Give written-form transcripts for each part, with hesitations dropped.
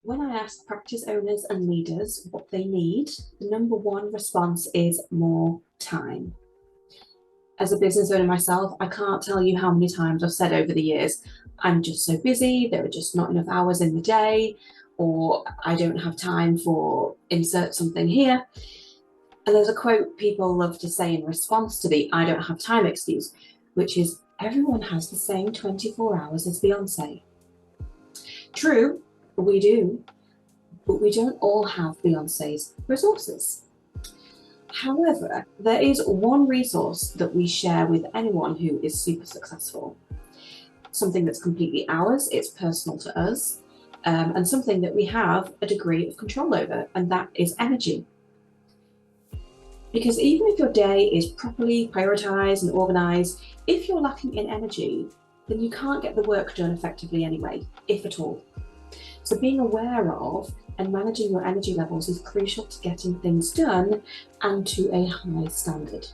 When I ask practice owners and leaders what they need, the number one response is more time. As a business owner myself, I can't tell you how many times I've said over the years, I'm just so busy, there are just not enough hours in the day, or I don't have time for insert something here. And there's a quote people love to say in response to the I don't have time excuse, which is everyone has the same 24 hours as Beyonce. True, we do, but we don't all have Beyonce's resources. However, there is one resource that we share with anyone who is super successful. Something that's completely ours, it's personal to us, and something that we have a degree of control over, and that is energy. Because even if your day is properly prioritized and organized, if you're lacking in energy, then you can't get the work done effectively anyway, if at all. So being aware of and managing your energy levels is crucial to getting things done and to a high standard.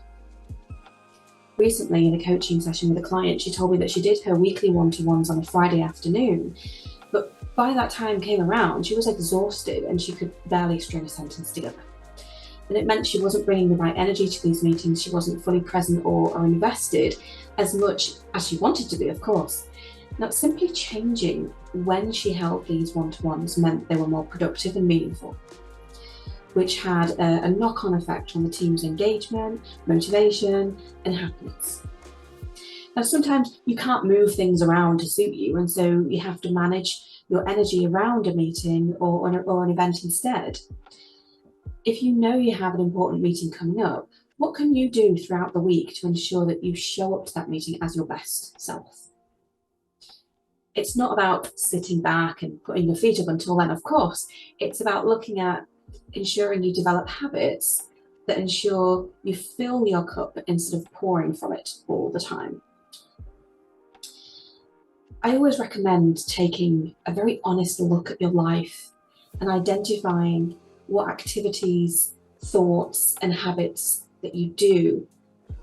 Recently, in a coaching session with a client, she told me that she did her weekly one-to-ones on a Friday afternoon, but by that time came around, she was exhausted and she could barely string a sentence together. And it meant she wasn't bringing the right energy to these meetings, she wasn't fully present or invested as much as she wanted to be, of course. Now, simply changing when she held these one-to-ones meant they were more productive and meaningful, which had a knock-on effect on the team's engagement, motivation, and happiness. Now, sometimes you can't move things around to suit you, and so you have to manage your energy around a meeting or an event instead. If you know you have an important meeting coming up, what can you do throughout the week to ensure that you show up to that meeting as your best self? It's not about sitting back and putting your feet up until then, of course. It's about looking at ensuring you develop habits that ensure you fill your cup instead of pouring from it all the time. I always recommend taking a very honest look at your life and identifying what activities, thoughts, and habits that you do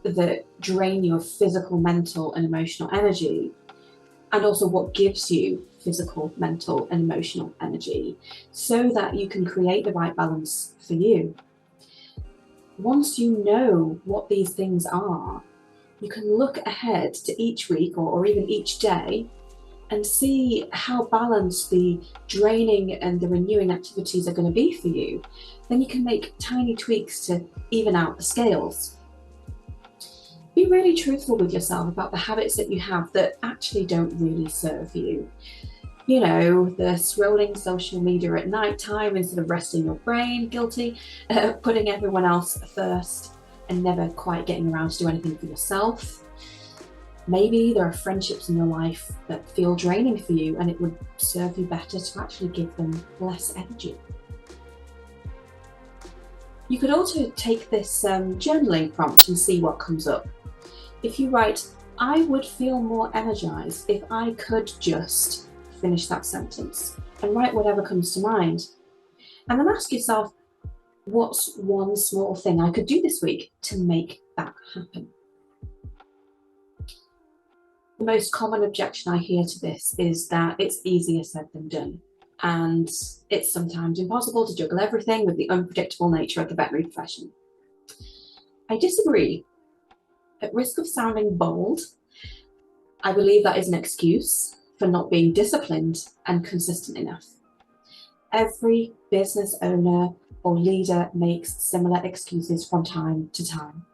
that drain your physical, mental, and emotional energy, and also what gives you physical, mental, and emotional energy, so that you can create the right balance for you. Once you know what these things are, you can look ahead to each week or even each day and see how balanced the draining and the renewing activities are going to be for you. Then you can make tiny tweaks to even out the scales. Be really truthful with yourself about the habits that you have that actually don't really serve you. You know, the scrolling social media at night time instead of resting your brain, guilty, putting everyone else first and never quite getting around to do anything for yourself. Maybe there are friendships in your life that feel draining for you and it would serve you better to actually give them less energy. You could also take this journaling prompt and see what comes up. If you write, I would feel more energized if I could just finish that sentence, and write whatever comes to mind. And then ask yourself, what's one small thing I could do this week to make that happen? The most common objection I hear to this is that it's easier said than done. And it's sometimes impossible to juggle everything with the unpredictable nature of the veterinary profession. I disagree. At risk of sounding bold, I believe that is an excuse for not being disciplined and consistent enough. Every business owner or leader makes similar excuses from time to time.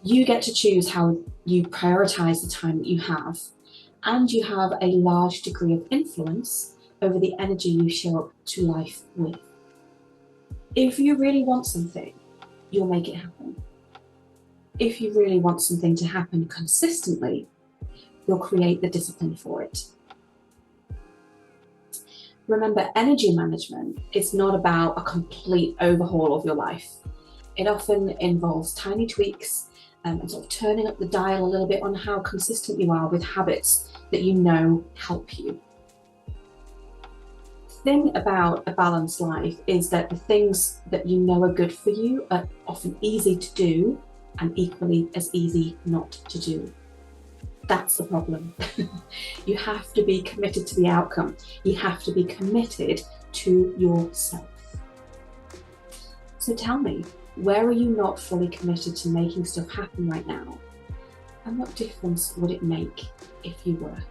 You get to choose how you prioritize the time that you have, and you have a large degree of influence over the energy you show up to life with. If you really want something, you'll make it happen. If you really want something to happen consistently, you'll create the discipline for it. Remember, energy management is not about a complete overhaul of your life. It often involves tiny tweaks and sort of turning up the dial a little bit on how consistent you are with habits that you know help you. The thing about a balanced life is that the things that you know are good for you are often easy to do and equally as easy not to do. That's the problem. You have to be committed to the outcome. You have to be committed to yourself. So tell me, where are you not fully committed to making stuff happen right now? And what difference would it make if you were?